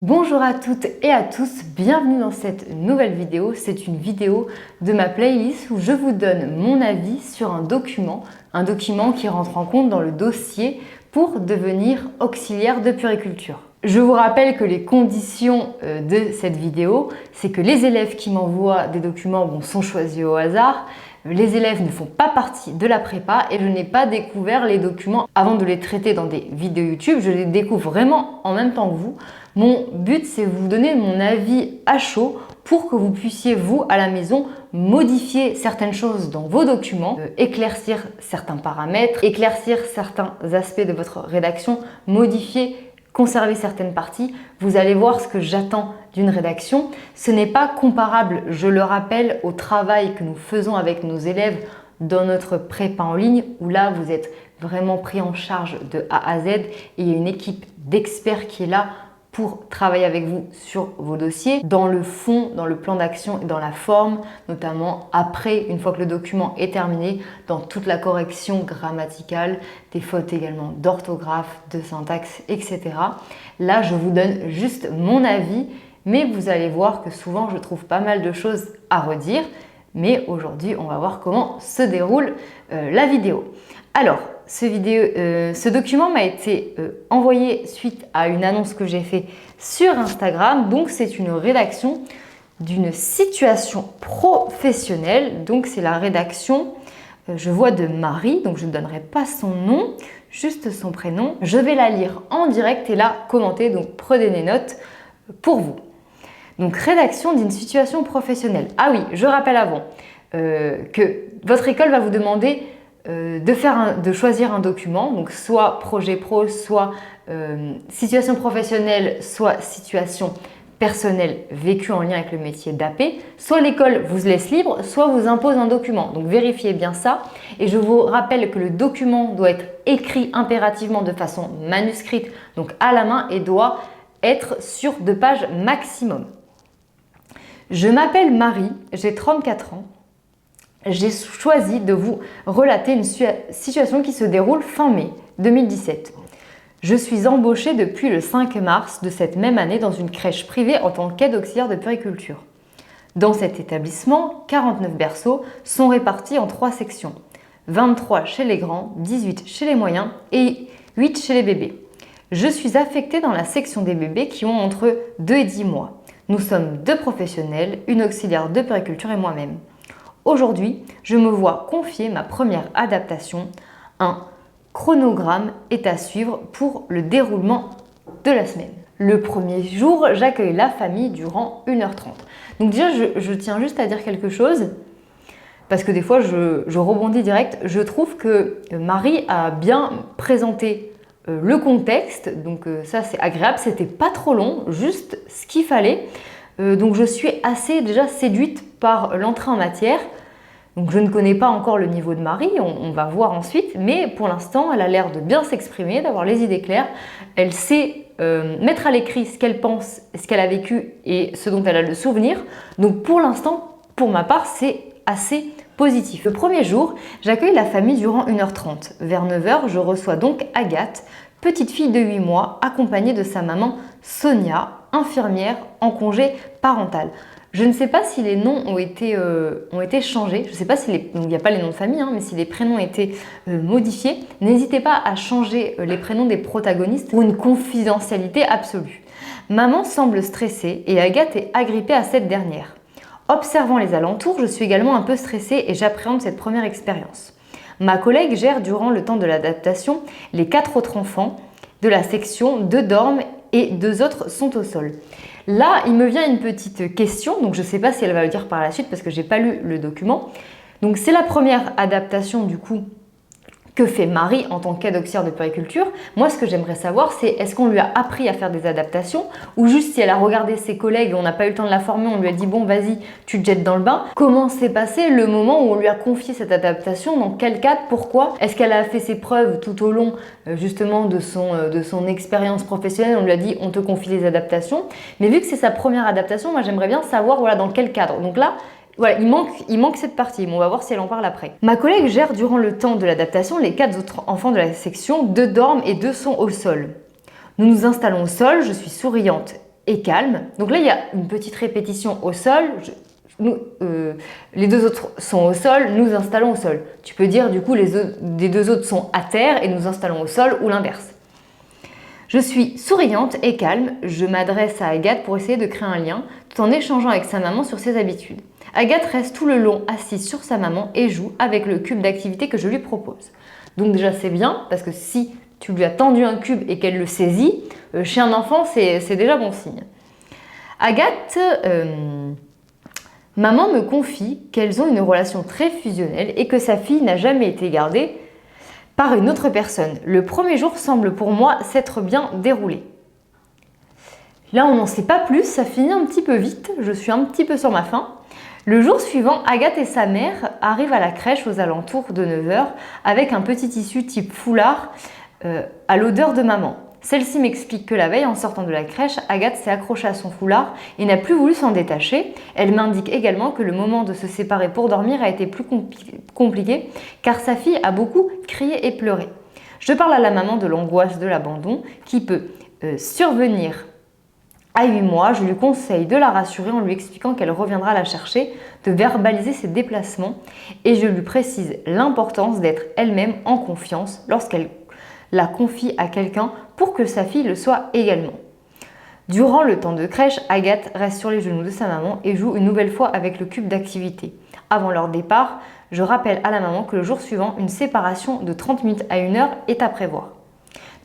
Bonjour à toutes et à tous, bienvenue dans cette nouvelle vidéo. C'est une vidéo de ma playlist où je vous donne mon avis sur un document qui rentre en compte dans le dossier pour devenir auxiliaire de puériculture. Je vous rappelle que les conditions de cette vidéo, c'est que les élèves qui m'envoient des documents sont choisis au hasard. Les élèves ne font pas partie de la prépa et je n'ai pas découvert les documents avant de les traiter dans des vidéos YouTube. Je les découvre vraiment en même temps que vous. Mon but, c'est de vous donner mon avis à chaud pour que vous puissiez, vous, à la maison, modifier certaines choses dans vos documents, éclaircir certains paramètres, éclaircir certains aspects de votre rédaction, modifier, conserver certaines parties. Vous allez voir ce que j'attends d'une rédaction. Ce n'est pas comparable, je le rappelle, au travail que nous faisons avec nos élèves dans notre prépa en ligne, où là, vous êtes vraiment pris en charge de A à Z et il y a une équipe d'experts qui est là pour travailler avec vous sur vos dossiers, dans le fond, dans le plan d'action et dans la forme, notamment après, une fois que le document est terminé, dans toute la correction grammaticale, des fautes également d'orthographe, de syntaxe, etc. Là, je vous donne juste mon avis, mais vous allez voir que souvent, je trouve pas mal de choses à redire. Mais aujourd'hui, on va voir comment se déroule la vidéo. Alors, ce document m'a été envoyé suite à une annonce que j'ai faite sur Instagram. Donc, c'est une rédaction d'une situation professionnelle. Donc, c'est la rédaction, je vois, de Marie. Donc, je ne donnerai pas son nom, juste son prénom. Je vais la lire en direct et la commenter. Donc, prenez des notes pour vous. Donc, rédaction d'une situation professionnelle. Ah oui, je rappelle avant que votre école va vous demander de choisir un document, donc soit projet pro, soit situation professionnelle, soit situation personnelle vécue en lien avec le métier d'AP. Soit l'école vous laisse libre, soit vous impose un document. Donc vérifiez bien ça. Et je vous rappelle que le document doit être écrit impérativement de façon manuscrite, donc à la main, et doit être sur 2 pages maximum. Je m'appelle Marie, j'ai 34 ans. J'ai choisi de vous relater une situation qui se déroule fin mai 2017. Je suis embauchée depuis le 5 mars de cette même année dans une crèche privée en tant qu'aide auxiliaire de puériculture. Dans cet établissement, 49 berceaux sont répartis en 3 sections. 23 chez les grands, 18 chez les moyens et 8 chez les bébés. Je suis affectée dans la section des bébés qui ont entre 2 et 10 mois. Nous sommes 2 professionnels, une auxiliaire de puériculture et moi-même. Aujourd'hui, je me vois confier ma première adaptation. Un chronogramme est à suivre pour le déroulement de la semaine. Le premier jour, j'accueille la famille durant 1h30. Donc déjà, je tiens juste à dire quelque chose, parce que des fois, je rebondis direct. Je trouve que Marie a bien présenté le contexte, donc ça c'est agréable, c'était pas trop long, juste ce qu'il fallait. Donc je suis assez déjà séduite par l'entrée en matière. Donc je ne connais pas encore le niveau de Marie, on va voir ensuite, mais pour l'instant elle a l'air de bien s'exprimer, d'avoir les idées claires. Elle sait mettre à l'écrit ce qu'elle pense, ce qu'elle a vécu et ce dont elle a le souvenir. Donc pour l'instant, pour ma part, c'est assez positif. Le premier jour, j'accueille la famille durant 1h30. Vers 9h, je reçois donc Agathe, petite fille de 8 mois, accompagnée de sa maman Sonia, infirmière en congé parental. Je ne sais pas si les noms ont été changés. Je ne sais pas si il n'y a pas les noms de famille, mais si les prénoms ont été modifiés. N'hésitez pas à changer les prénoms des protagonistes pour une confidentialité absolue. Maman semble stressée et Agathe est agrippée à cette dernière. Observant les alentours, je suis également un peu stressée et j'appréhende cette première expérience. Ma collègue gère durant le temps de l'adaptation les 4 autres enfants de la section, 2 dorment et 2 autres sont au sol. Là, il me vient une petite question, donc je ne sais pas si elle va le dire par la suite parce que je n'ai pas lu le document. Donc c'est la première adaptation du coup que fait Marie en tant qu'aide auxiliaire de puériculture. Moi, ce que j'aimerais savoir, c'est est-ce qu'on lui a appris à faire des adaptations ou juste si elle a regardé ses collègues et on n'a pas eu le temps de la former, on lui a dit bon vas-y, tu te jettes dans le bain. Comment s'est passé le moment où on lui a confié cette adaptation? Dans quel cadre? Pourquoi? Est-ce qu'elle a fait ses preuves tout au long justement de son expérience professionnelle? On lui a dit on te confie les adaptations. Mais vu que c'est sa première adaptation, moi j'aimerais bien savoir voilà, dans quel cadre. Donc là, voilà, il manque cette partie, mais on va voir si elle en parle après. Ma collègue gère durant le temps de l'adaptation les 4 autres enfants de la section, 2 dorment et 2 sont au sol. Nous nous installons au sol, je suis souriante et calme. Donc là, il y a une petite répétition au sol. Les deux autres sont au sol, nous installons au sol. Tu peux dire du coup les deux autres sont à terre et nous installons au sol ou l'inverse. Je suis souriante et calme, je m'adresse à Agathe pour essayer de créer un lien tout en échangeant avec sa maman sur ses habitudes. Agathe reste tout le long assise sur sa maman et joue avec le cube d'activité que je lui propose. Donc déjà c'est bien parce que si tu lui as tendu un cube et qu'elle le saisit, chez un enfant c'est déjà bon signe. Agathe... Maman me confie qu'elles ont une relation très fusionnelle et que sa fille n'a jamais été gardée par une autre personne. Le premier jour semble pour moi s'être bien déroulé. Là, on n'en sait pas plus, ça finit un petit peu vite, je suis un petit peu sur ma faim. Le jour suivant, Agathe et sa mère arrivent à la crèche aux alentours de 9 h avec un petit tissu type foulard à l'odeur de maman. Celle-ci m'explique que la veille, en sortant de la crèche, Agathe s'est accrochée à son foulard et n'a plus voulu s'en détacher. Elle m'indique également que le moment de se séparer pour dormir a été plus compliqué car sa fille a beaucoup crié et pleuré. Je parle à la maman de l'angoisse de l'abandon qui peut survenir à 8 mois. Je lui conseille de la rassurer en lui expliquant qu'elle reviendra la chercher, de verbaliser ses déplacements et je lui précise l'importance d'être elle-même en confiance lorsqu'elle la confie à quelqu'un pour que sa fille le soit également. Durant le temps de crèche, Agathe reste sur les genoux de sa maman et joue une nouvelle fois avec le cube d'activité. Avant leur départ, je rappelle à la maman que le jour suivant, une séparation de 30 minutes à 1 heure est à prévoir.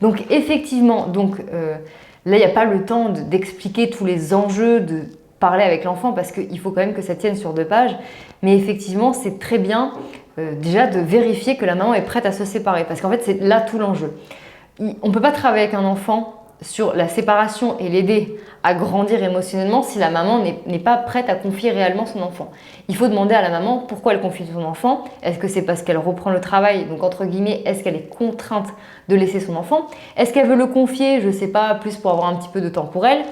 Donc effectivement, là il n'y a pas le temps d'expliquer tous les enjeux, de parler avec l'enfant parce qu'il faut quand même que ça tienne sur 2 pages. Mais effectivement, c'est très bien déjà de vérifier que la maman est prête à se séparer parce qu'en fait, c'est là tout l'enjeu. On ne peut pas travailler avec un enfant sur la séparation et l'aider à grandir émotionnellement si la maman n'est pas prête à confier réellement son enfant. Il faut demander à la maman pourquoi elle confie son enfant. Est-ce que c'est parce qu'elle reprend le travail, donc entre guillemets, est-ce qu'elle est contrainte de laisser son enfant? Est-ce qu'elle veut le confier, je ne sais pas, plus pour avoir un petit peu de temps pour elle?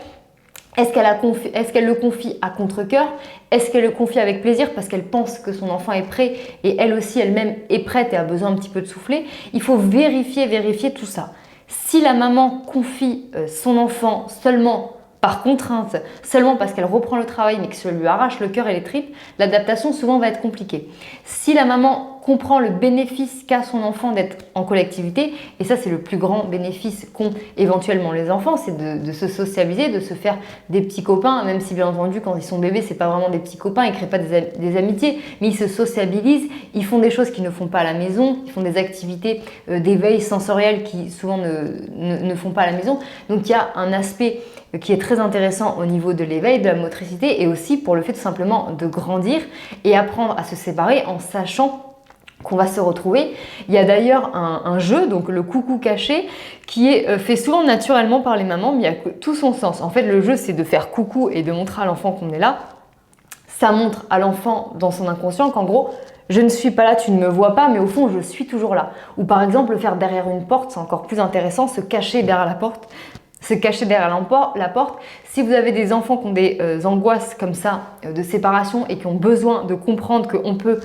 Est-ce qu'elle le confie à contre-cœur? Est-ce qu'elle le confie avec plaisir parce qu'elle pense que son enfant est prêt et elle aussi elle-même est prête et a besoin un petit peu de souffler? Il faut vérifier tout ça. Si la maman confie son enfant seulement par contrainte, seulement parce qu'elle reprend le travail mais que ça lui arrache le cœur et les tripes, l'adaptation souvent va être compliquée. Si la maman comprend le bénéfice qu'a son enfant d'être en collectivité, et ça c'est le plus grand bénéfice qu'ont éventuellement les enfants, c'est de se socialiser, de se faire des petits copains, même si bien entendu quand ils sont bébés c'est pas vraiment des petits copains, ils créent pas des amitiés, mais ils se sociabilisent, ils font des choses qu'ils ne font pas à la maison, ils font des activités d'éveil sensoriel qui souvent ne font pas à la maison. Donc il y a un aspect qui est très intéressant au niveau de l'éveil, de la motricité et aussi pour le fait tout simplement de grandir et apprendre à se séparer en sachant qu'on va se retrouver. Il y a d'ailleurs un jeu, donc le coucou caché, qui est fait souvent naturellement par les mamans, mais il y a tout son sens. En fait, le jeu, c'est de faire coucou et de montrer à l'enfant qu'on est là. Ça montre à l'enfant dans son inconscient qu'en gros, je ne suis pas là, tu ne me vois pas, mais au fond, je suis toujours là. Ou par exemple, le faire derrière une porte, c'est encore plus intéressant, se cacher derrière la porte. Se cacher derrière la porte. Si vous avez des enfants qui ont des angoisses comme ça de séparation et qui ont besoin de comprendre qu'on peut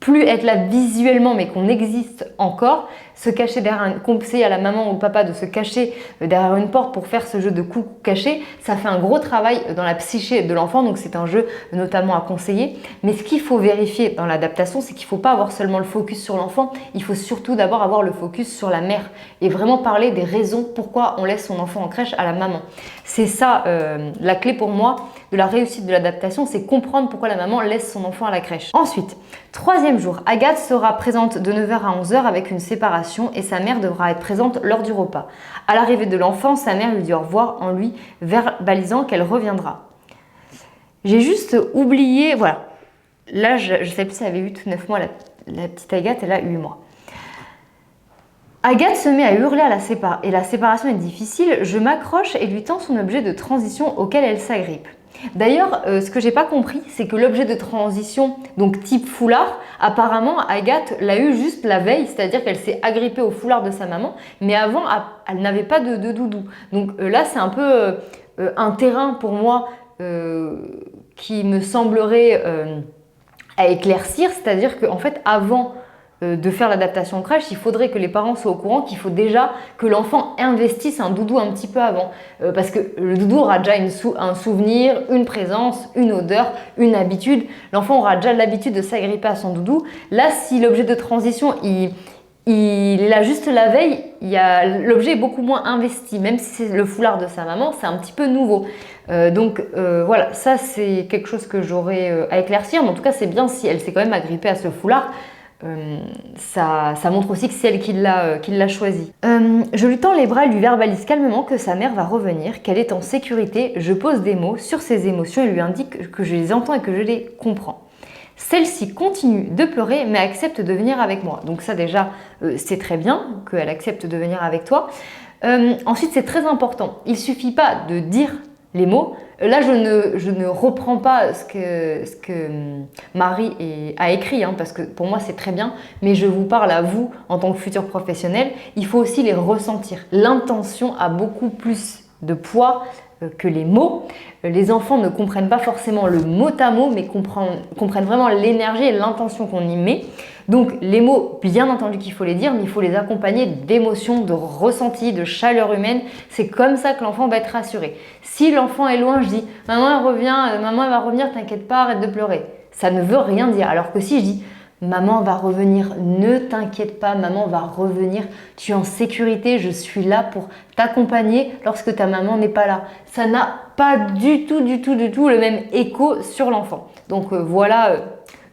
plus être là visuellement mais qu'on existe encore, se cacher derrière conseiller à la maman ou au papa de se cacher derrière une porte pour faire ce jeu de coucou caché, ça fait un gros travail dans la psyché de l'enfant, donc c'est un jeu notamment à conseiller. Mais ce qu'il faut vérifier dans l'adaptation, c'est qu'il ne faut pas avoir seulement le focus sur l'enfant, il faut surtout d'abord avoir le focus sur la mère et vraiment parler des raisons pourquoi on laisse son enfant en crèche à la maman. C'est ça la clé pour moi de la réussite de l'adaptation, c'est comprendre pourquoi la maman laisse son enfant à la crèche. Ensuite, 3e jour, Agathe sera présente de 9 h à 11 h avec une séparation et sa mère devra être présente lors du repas. À l'arrivée de l'enfant, sa mère lui dit au revoir en lui verbalisant qu'elle reviendra. J'ai juste oublié, voilà, là je ne sais plus si elle avait 8 ou 9 mois, la petite Agathe, elle a 8 mois. Agathe se met à hurler et la séparation est difficile. Je m'accroche et lui tends son objet de transition auquel elle s'agrippe. D'ailleurs, ce que j'ai pas compris, c'est que l'objet de transition, donc type foulard, apparemment Agathe l'a eu juste la veille, c'est-à-dire qu'elle s'est agrippée au foulard de sa maman, mais avant, elle n'avait pas de doudou. Donc là, c'est un peu un terrain pour moi qui me semblerait à éclaircir, c'est-à-dire qu'en fait, avant de faire l'adaptation en crèche, il faudrait que les parents soient au courant qu'il faut déjà que l'enfant investisse un doudou un petit peu avant. Parce que le doudou aura déjà un souvenir, une présence, une odeur, une habitude. L'enfant aura déjà l'habitude de s'agripper à son doudou. Là, si l'objet de transition, il est là juste la veille, l'objet est beaucoup moins investi, même si c'est le foulard de sa maman, c'est un petit peu nouveau. Voilà, ça c'est quelque chose que j'aurais à éclaircir, mais en tout cas c'est bien si elle s'est quand même agrippée à ce foulard. Ça montre aussi que c'est elle qui l'a choisi. Je lui tends les bras et lui verbalise calmement que sa mère va revenir, qu'elle est en sécurité. Je pose des mots sur ses émotions et lui indique que je les entends et que je les comprends. Celle-ci continue de pleurer mais accepte de venir avec moi. Donc ça déjà, c'est très bien qu'elle accepte de venir avec toi. Ensuite, c'est très important. Il ne suffit pas de dire les mots. Là, je ne reprends pas ce que Marie a écrit, hein, parce que pour moi, c'est très bien, mais je vous parle à vous en tant que futur professionnel. Il faut aussi les ressentir. L'intention a beaucoup plus de poids que les mots. Les enfants ne comprennent pas forcément le mot à mot, mais comprennent vraiment l'énergie et l'intention qu'on y met. Donc les mots, bien entendu qu'il faut les dire, mais il faut les accompagner d'émotions, de ressentis, de chaleur humaine. C'est comme ça que l'enfant va être rassuré. Si l'enfant est loin, je dis « Maman, elle revient, maman, elle va revenir, t'inquiète pas, arrête de pleurer ». Ça ne veut rien dire. Alors que si je dis « Maman va revenir, ne t'inquiète pas, maman va revenir, tu es en sécurité, je suis là pour t'accompagner lorsque ta maman n'est pas là ». Ça n'a pas du tout le même écho sur l'enfant. Donc voilà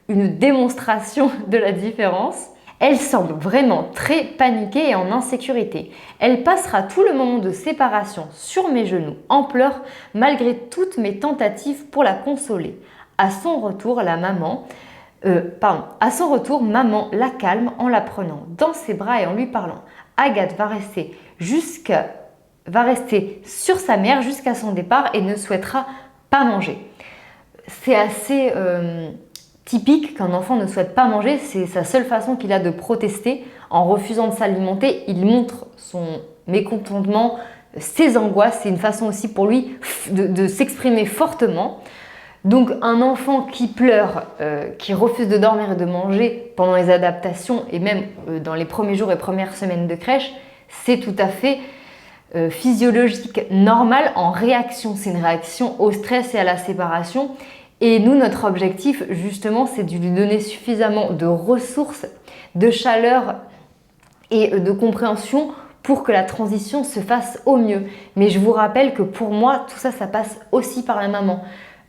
une démonstration de la différence. Elle semble vraiment très paniquée et en insécurité. Elle passera tout le moment de séparation sur mes genoux en pleurs malgré toutes mes tentatives pour la consoler. À son retour, maman la calme en la prenant dans ses bras et en lui parlant. Agathe va rester sur sa mère jusqu'à son départ et ne souhaitera pas manger. C'est assez typique qu'un enfant ne souhaite pas manger, c'est sa seule façon qu'il a de protester. En refusant de s'alimenter, il montre son mécontentement, ses angoisses. C'est une façon aussi pour lui de s'exprimer fortement. Donc un enfant qui pleure, qui refuse de dormir et de manger pendant les adaptations et même dans les premiers jours et premières semaines de crèche, c'est tout à fait physiologique, normal, en réaction. C'est une réaction au stress et à la séparation. Et nous, notre objectif, justement, c'est de lui donner suffisamment de ressources, de chaleur et de compréhension pour que la transition se fasse au mieux. Mais je vous rappelle que pour moi, tout ça, ça passe aussi par la maman.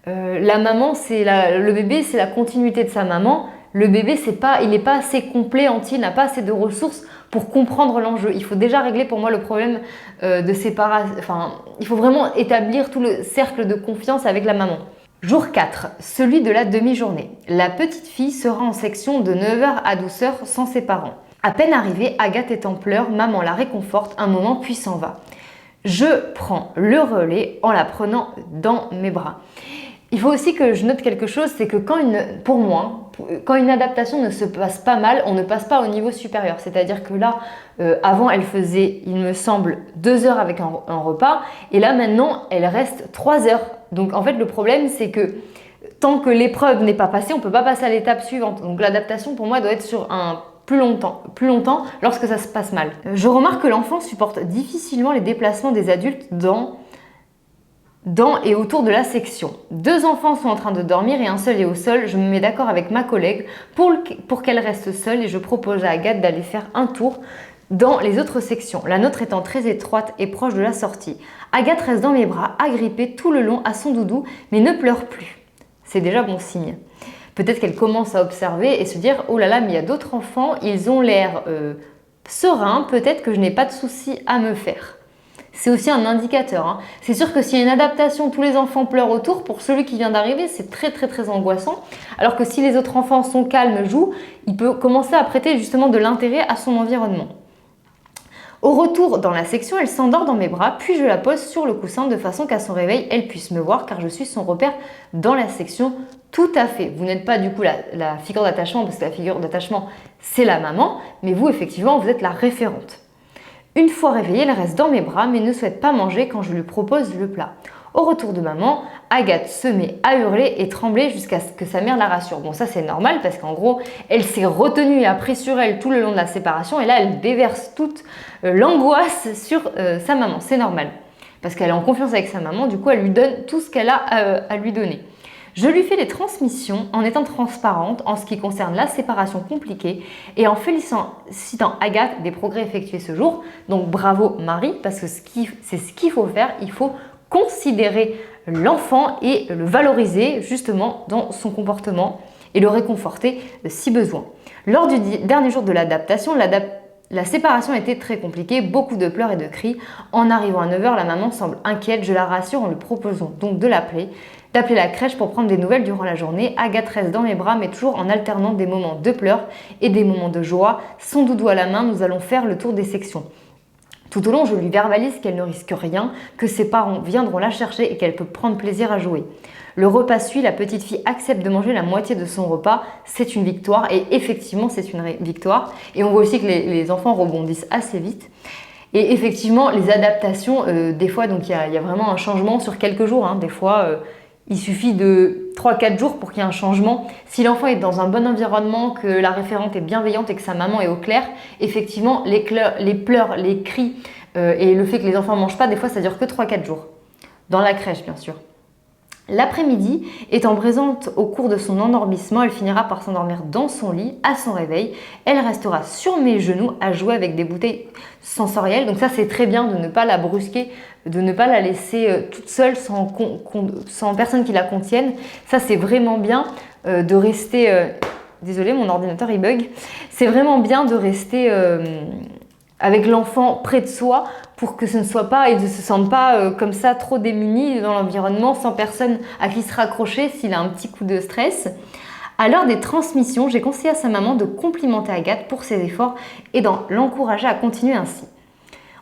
La maman, le bébé, c'est la continuité de sa maman. Le bébé, il n'est pas assez complet, entier, il n'a pas assez de ressources pour comprendre l'enjeu. Il faut déjà régler pour moi le problème de séparation. Enfin, il faut vraiment établir tout le cercle de confiance avec la maman. Jour 4, celui de la demi-journée. La petite fille sera en section de 9h à 12h sans ses parents. À peine arrivée, Agathe est en pleurs, maman la réconforte un moment puis s'en va. Je prends le relais en la prenant dans mes bras. Il faut aussi que je note quelque chose, c'est que pour moi, quand une adaptation ne se passe pas mal, on ne passe pas au niveau supérieur. C'est-à-dire que là, avant, elle faisait, il me semble, 2 heures avec un repas. Et là, maintenant, elle reste 3 heures. Donc, en fait, le problème, c'est que tant que l'épreuve n'est pas passée, on ne peut pas passer à l'étape suivante. Donc, l'adaptation, pour moi, doit être sur un plus longtemps lorsque ça se passe mal. Je remarque que l'enfant supporte difficilement les déplacements des adultes dans et autour de la section. 2 enfants sont en train de dormir et un seul est au sol. Je me mets d'accord avec ma collègue pour qu'elle reste seule et je propose à Agathe d'aller faire un tour dans les autres sections, la nôtre étant très étroite et proche de la sortie. Agathe reste dans mes bras, agrippée tout le long à son doudou, mais ne pleure plus. C'est déjà bon signe. Peut-être qu'elle commence à observer et se dire « Oh là là, mais il y a d'autres enfants, ils ont l'air sereins, peut-être que je n'ai pas de soucis à me faire. » C'est aussi un indicateur. Hein. C'est sûr que s'il y a une adaptation, tous les enfants pleurent autour, pour celui qui vient d'arriver, c'est très angoissant. Alors que si les autres enfants sont calmes, jouent, il peut commencer à prêter justement de l'intérêt à son environnement. Au retour dans la section, elle s'endort dans mes bras, puis je la pose sur le coussin de façon qu'à son réveil, elle puisse me voir car je suis son repère dans la section. Tout à fait. Vous n'êtes pas du coup la figure d'attachement parce que la figure d'attachement, c'est la maman, mais vous, effectivement, vous êtes la référente. Une fois réveillée, elle reste dans mes bras mais ne souhaite pas manger quand je lui propose le plat. Au retour de maman, Agathe se met à hurler et trembler jusqu'à ce que sa mère la rassure. Bon, ça c'est normal parce qu'en gros, elle s'est retenue et a pris sur elle tout le long de la séparation et là, elle déverse toute l'angoisse sur sa maman. C'est normal parce qu'elle est en confiance avec sa maman, du coup, elle lui donne tout ce qu'elle a à lui donner. Je lui fais les transmissions en étant transparente en ce qui concerne la séparation compliquée et en félicitant Agathe des progrès effectués ce jour. Donc bravo Marie, parce que c'est ce qu'il faut faire, il faut considérer l'enfant et le valoriser justement dans son comportement et le réconforter si besoin. Lors du dernier jour de l'adaptation, la séparation était très compliquée, beaucoup de pleurs et de cris. En arrivant à 9 h, la maman semble inquiète, je la rassure en lui proposant donc d'appeler la crèche pour prendre des nouvelles durant la journée. Agathe reste dans mes bras, mais toujours en alternant des moments de pleurs et des moments de joie. Son doudou à la main, nous allons faire le tour des sections. Tout au long, je lui verbalise qu'elle ne risque rien, que ses parents viendront la chercher et qu'elle peut prendre plaisir à jouer. Le repas suit, la petite fille accepte de manger la moitié de son repas. C'est une victoire et effectivement, c'est une victoire. Et on voit aussi que les enfants rebondissent assez vite. Et effectivement, les adaptations, des fois, donc il y a vraiment un changement sur quelques jours. Des fois, il suffit de 3-4 jours pour qu'il y ait un changement. Si l'enfant est dans un bon environnement, que la référente est bienveillante et que sa maman est au clair, effectivement, les pleurs, les cris et le fait que les enfants ne mangent pas, des fois, ça dure que 3-4 jours. Dans la crèche, bien sûr. L'après-midi, étant présente au cours de son endormissement, elle finira par s'endormir dans son lit. À son réveil, elle restera sur mes genoux à jouer avec des bouteilles sensorielles. Donc ça, c'est très bien de ne pas la brusquer, de ne pas la laisser toute seule sans personne qui la contienne. Ça, c'est vraiment bien de rester... Désolée, mon ordinateur, il bug. C'est vraiment bien de rester... avec l'enfant près de soi pour que ce ne soit pas, il ne se sente pas comme ça trop démuni dans l'environnement, sans personne à qui se raccrocher s'il a un petit coup de stress. À l'heure des transmissions, j'ai conseillé à sa maman de complimenter Agathe pour ses efforts et d'en l'encourager à continuer ainsi.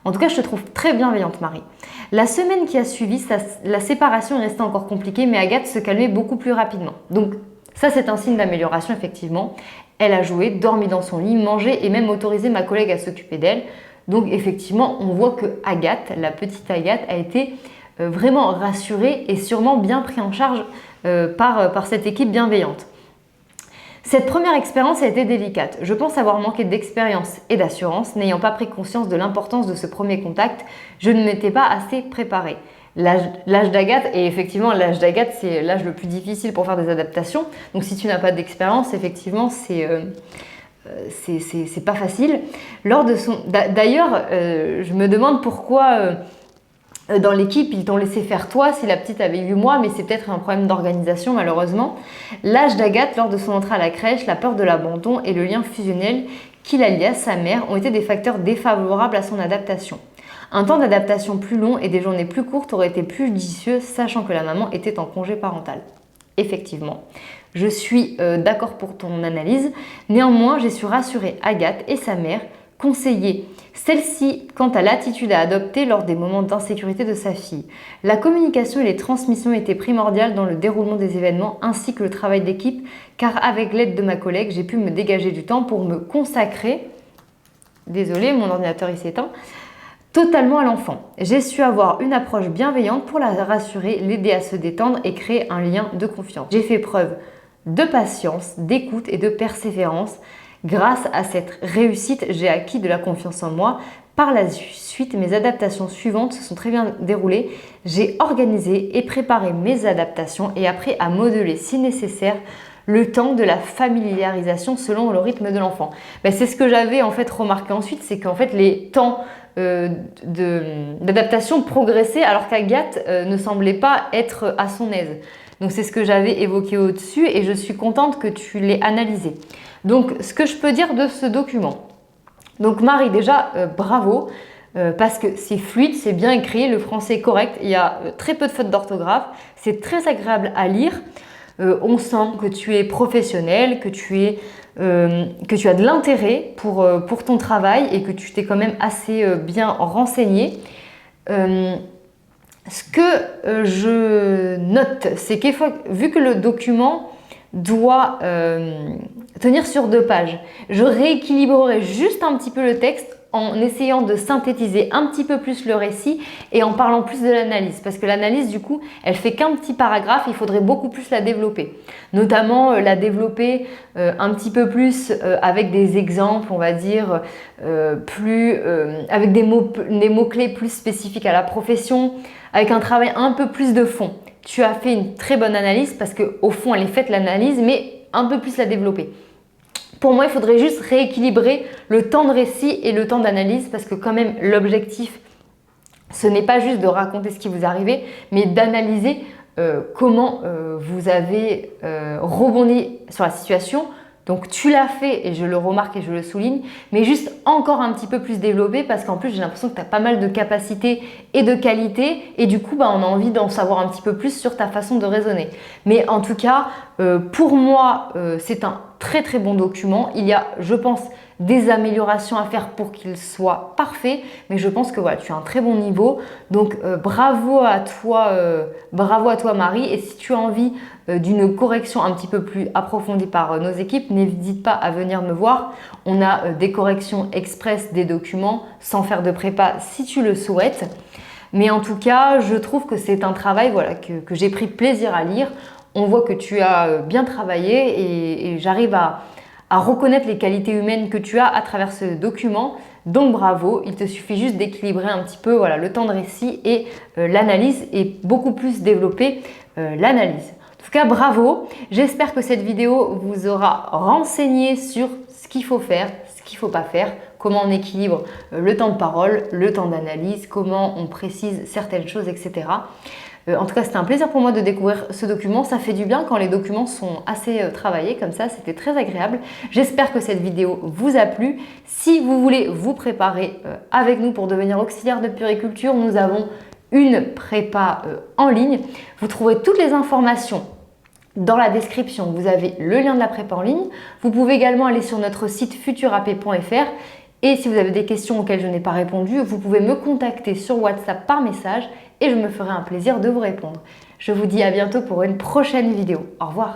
En tout cas, je te trouve très bienveillante, Marie. La semaine qui a suivi, la séparation est restée encore compliquée, mais Agathe se calmait beaucoup plus rapidement. Donc ça, c'est un signe d'amélioration, effectivement. Elle a joué, dormi dans son lit, mangé et même autorisé ma collègue à s'occuper d'elle. Donc effectivement, on voit que Agathe, la petite Agathe, a été vraiment rassurée et sûrement bien prise en charge par cette équipe bienveillante. Cette première expérience a été délicate. Je pense avoir manqué d'expérience et d'assurance, n'ayant pas pris conscience de l'importance de ce premier contact. Je ne m'étais pas assez préparée. L'âge d'Agathe, et effectivement l'âge d'Agathe, c'est l'âge le plus difficile pour faire des adaptations. Donc si tu n'as pas d'expérience, effectivement, c'est pas facile. D'ailleurs, je me demande pourquoi dans l'équipe, ils t'ont laissé faire toi si la petite avait 8 mois, mais c'est peut-être un problème d'organisation malheureusement. L'âge d'Agathe, lors de son entrée à la crèche, la peur de l'abandon et le lien fusionnel qui la liait à sa mère ont été des facteurs défavorables à son adaptation. Un temps d'adaptation plus long et des journées plus courtes auraient été plus judicieux, sachant que la maman était en congé parental. Effectivement, je suis d'accord pour ton analyse. Néanmoins, j'ai su rassurer Agathe et sa mère, conseiller celle-ci quant à l'attitude à adopter lors des moments d'insécurité de sa fille. La communication et les transmissions étaient primordiales dans le déroulement des événements ainsi que le travail d'équipe, car avec l'aide de ma collègue, j'ai pu me dégager du temps pour me consacrer, désolée, mon ordinateur il s'éteint, totalement à l'enfant. J'ai su avoir une approche bienveillante pour la rassurer, l'aider à se détendre et créer un lien de confiance. J'ai fait preuve de patience, d'écoute et de persévérance. Grâce à cette réussite, j'ai acquis de la confiance en moi. Par la suite, mes adaptations suivantes se sont très bien déroulées. J'ai organisé et préparé mes adaptations et appris à modeler si nécessaire le temps de la familiarisation selon le rythme de l'enfant. C'est ce que j'avais en fait remarqué ensuite, c'est qu'en fait les temps d'adaptation progressaient alors qu'Agathe ne semblait pas être à son aise. Donc c'est ce que j'avais évoqué au-dessus et je suis contente que tu l'aies analysé. Donc ce que je peux dire de ce document. Donc Marie, déjà bravo parce que c'est fluide, c'est bien écrit, le français est correct, il y a très peu de fautes d'orthographe, c'est très agréable à lire. On sent que tu es professionnelle, que tu as de l'intérêt pour ton travail et que tu t'es quand même assez bien renseignée. Ce que je note, c'est que vu que le document doit tenir sur 2 pages, je rééquilibrerai juste un petit peu le texte en essayant de synthétiser un petit peu plus le récit et en parlant plus de l'analyse. Parce que l'analyse, du coup, elle fait qu'un petit paragraphe, il faudrait beaucoup plus la développer. Notamment la développer un petit peu plus avec des exemples, on va dire, avec des mots-clés plus spécifiques à la profession, avec un travail un peu plus de fond. Tu as fait une très bonne analyse parce qu'au fond, elle est faite l'analyse, mais un peu plus la développer. Pour moi, il faudrait juste rééquilibrer le temps de récit et le temps d'analyse parce que quand même, l'objectif, ce n'est pas juste de raconter ce qui vous arrive, mais d'analyser comment vous avez rebondi sur la situation. Donc tu l'as fait et je le remarque et je le souligne, mais juste encore un petit peu plus développé parce qu'en plus j'ai l'impression que tu as pas mal de capacités et de qualités et du coup on a envie d'en savoir un petit peu plus sur ta façon de raisonner. Mais en tout cas, pour moi, c'est un très très bon document. Il y a, je pense, des améliorations à faire pour qu'il soit parfait, mais je pense que voilà, tu as un très bon niveau. Donc bravo à toi Marie. Et si tu as envie d'une correction un petit peu plus approfondie par nos équipes, n'hésite pas à venir me voir. On a des corrections express des documents sans faire de prépa si tu le souhaites. Mais en tout cas, je trouve que c'est un travail voilà, que j'ai pris plaisir à lire. On voit que tu as bien travaillé et j'arrive à reconnaître les qualités humaines que tu as à travers ce document. Donc bravo, il te suffit juste d'équilibrer un petit peu voilà, le temps de récit et l'analyse et beaucoup plus développer l'analyse. En tout cas, bravo. J'espère que cette vidéo vous aura renseigné sur ce qu'il faut faire, ce qu'il ne faut pas faire, comment on équilibre le temps de parole, le temps d'analyse, comment on précise certaines choses, etc. En tout cas, c'était un plaisir pour moi de découvrir ce document. Ça fait du bien quand les documents sont assez travaillés comme ça. C'était très agréable. J'espère que cette vidéo vous a plu. Si vous voulez vous préparer avec nous pour devenir auxiliaire de puériculture, nous avons une prépa en ligne. Vous trouverez toutes les informations dans la description. Vous avez le lien de la prépa en ligne. Vous pouvez également aller sur notre site futurap.fr. Et si vous avez des questions auxquelles je n'ai pas répondu, vous pouvez me contacter sur WhatsApp par message et je me ferai un plaisir de vous répondre. Je vous dis à bientôt pour une prochaine vidéo. Au revoir.